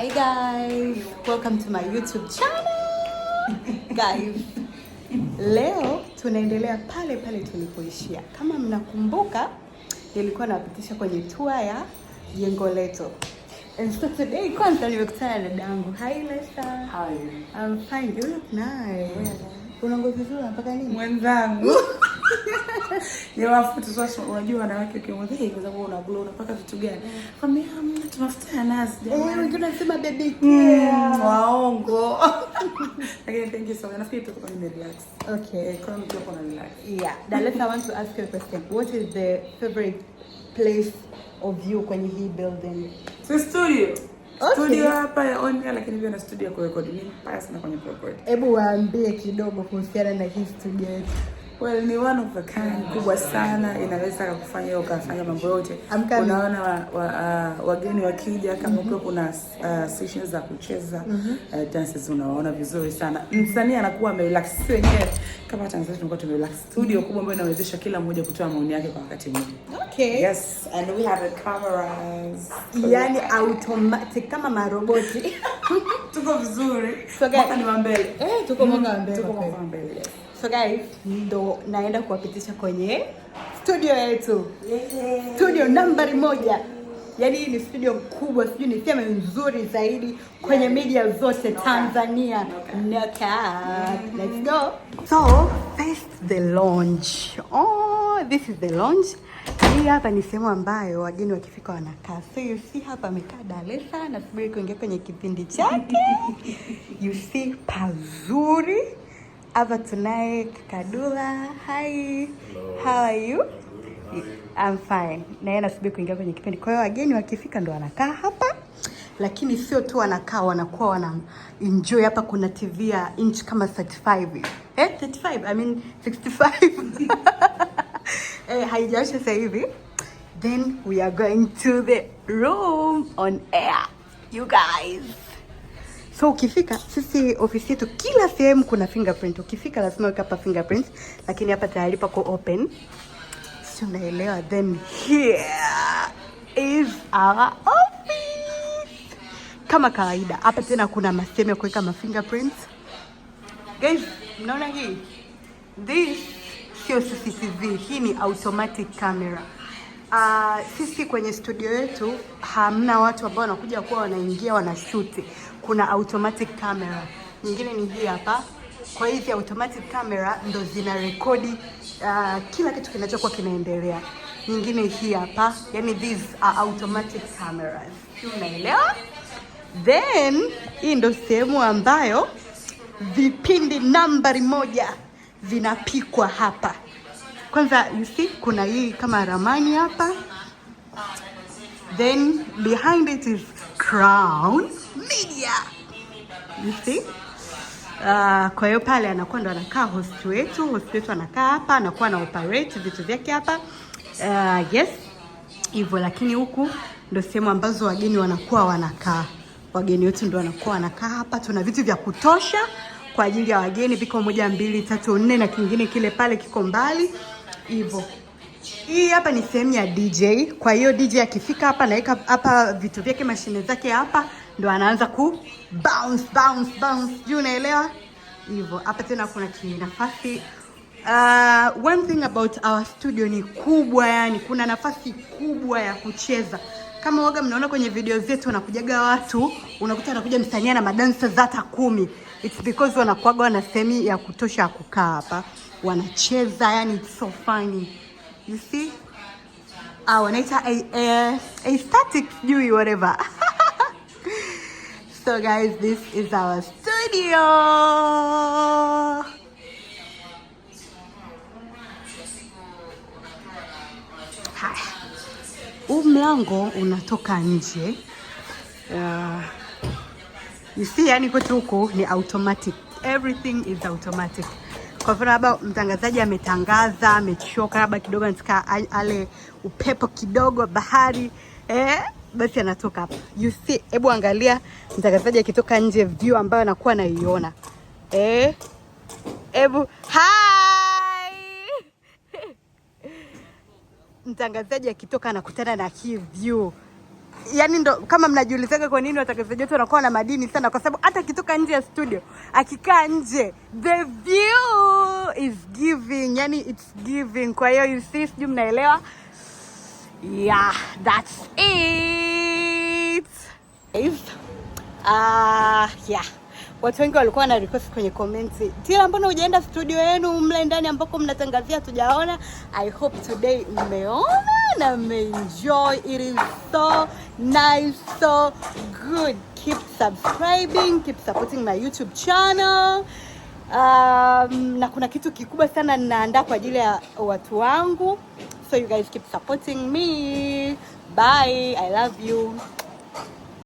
Hi guys, welcome to my YouTube channel. Guys, leo tunaendelea pale pale tulipoishia. Kama mnakumbuka, nilikuwa napitisha kwenye tour ya jengo letu. And so today kwanza nimekutana na dadangu. Hi Lesa. Hi. I'm fine. You look nice. Unaongoza vizuri mpaka nini? Mwenzangu. Ni mafuta sasa, unajua wanawake ukimwambia hivi kwa sababu una glow unapaka vitu gani? Kwambia tunafuta ya nazi jamani. Wengine wanasema baby care. Waongo. Again, thank you so much. Nafikiri tuko kwenye relax. Okay. Kwa hiyo tuko na relax. Yeah. Dalesa, I want to ask you a question. What is the favorite place of you kwenye hii building? Studio. Okay. Studio hapa ya on air, lakini pia na studio ya kurekodi. Mimi paya sana kwenye kurekodi. Hebu waambie kidogo kuhusiana na hii studio yetu. Well, ni one of a kind kubwa sana, inaweza kufanya ukafanya mambo yote. Unaona wageni wakija kama kuna sessions za kucheza dances, unaona vizuri sana. Msanii anakuwa amerelax, sio wenyewe kama Tanzania tunakuwa tumerelax. Studio kubwa ambayo inawezesha kila mmoja kutoa maoni yake kwa wakati mmoja. Okay. Yes, and we have the cameras. Yani automatic kama maroboti. Tuko vizuri. So guys, ni mbele. Tuko mwaka mbele. Tuko mwaka mbele. Yes. So guys, ndo naenda kuwapitisha kwenye studio yetu. Studio nambari 1. Yaani hii ni studio kubwa, sijui niseme nzuri zaidi kwenye media zote Tanzania. Let's go. So, first the lounge. Oh, this is the lounge. Hii hapa ni sehemu ambayo wageni wakifika wanakaa. So you see hapa amekaa Dalesa na subiri kuingia kwenye kipindi chake. You see pazuri. Hapa tunaye Kadula. Hi. Hello. How are you? Good. I'm fine. Na yeye anasubiri kuingia kwenye kipindi. Kwa hiyo wageni wakifika ndo wanakaa hapa. Lakini sio tu wanakaa, wanakuwa wana enjoy. Hapa kuna TV ya inch kama 35. 35? I mean 65. Haijaisha sasa hivi. Then we are going to the room on air. You guys. So ukifika, sisi ofisi yetu kila sehemu kuna fingerprint. Ukifika lazima weka hapa fingerprint, lakini hapa tayari pako open. Si unaelewa? Then here is our office. Kama kawaida, hapa tena kuna masehemu ya kuweka ma fingerprints. Guys, mnaona hii? This sio CCTV, hii ni automatic camera. Sisi kwenye studio yetu hamna watu ambao wanakuja kuwa wanaingia wanashuti. Kuna automatic camera. Nyingine ni hii hapa. Kwa hizi automatic camera ndo zina rekodi kila kitu kinachokuwa kinaendelea. Nyingine hii hapa. Yani these are automatic cameras. Unaelewa? Then hii ndo sehemu ambayo vipindi nambari 1 vinapikwa hapa. Kwanza you see kuna hii kama ramani hapa. Then behind it is Crown Media. You see? Kwa hiyo pale anakuwa ndo anakaa host wetu. Host wetu anakaa hapa, anakuwa na operate vitu vyake hapa. Yes. Hivyo, lakini huku ndo sehemu ambazo wageni wanakuwa wanakaa. Wageni wetu ndo wanakuwa wanakaa hapa. Tuna vitu vya kutosha kwa ajili ya wageni. Viko 1, 2, 3, 4 na kingine kile pale kiko mbali. Hivyo. Hii hapa ni sehemu ya DJ. Kwa hiyo DJ akifika hapa naweka hapa vitu vyake, mashine zake hapa, ndo anaanza ku bounce. You unaelewa? Hivyo. Hapa tena kuna nafasi. One thing about our studio ni kubwa, yani kuna nafasi kubwa ya kucheza. Kama waga mnaona kwenye video zetu wanakujaga watu, unakuta anakuja msanii na madancers hata 10. It's because wanakuaga wana sehemu ya kutosha kukaa hapa. Wanacheza, yani it's so funny. You see? Wanaita a static view whatever. So guys, this is our studio. Mlango unatoka nje. You see, yani kwetu huko ni automatic. Everything is automatic. Kwa mfano labda mtangazaji ametangaza, amechoka, labda kidogo anataka ale upepo kidogo bahari, basi anatoka hapa. You see, hebu angalia mtangazaji akitoka nje, view ambayo anakuwa anaiona. Hebu hi. Mtangazaji akitoka anakutana na hii view. yani ndo kama mnajiulizaga kwa nini watangazaji wetu wanakuwa na madini sana, kwa sababu hata kitoka nje ya studio, akikaa nje, the view is giving, yani it's giving. Kwa hiyo you see, sijui mnaelewa. Yeah, that's it. Yeah. Watu wengi walikuwa na request kwenye comments, Tila, mbona hujaenda studio yenu mle ndani ambako mnatangazia tujaona? I hope today mmeona na mmeenjoy. It is so nice, so good. Keep subscribing, keep supporting my YouTube channel. Na kuna kitu kikubwa sana ninaandaa kwa ajili ya watu wangu. So you guys keep supporting me. Bye. I love you.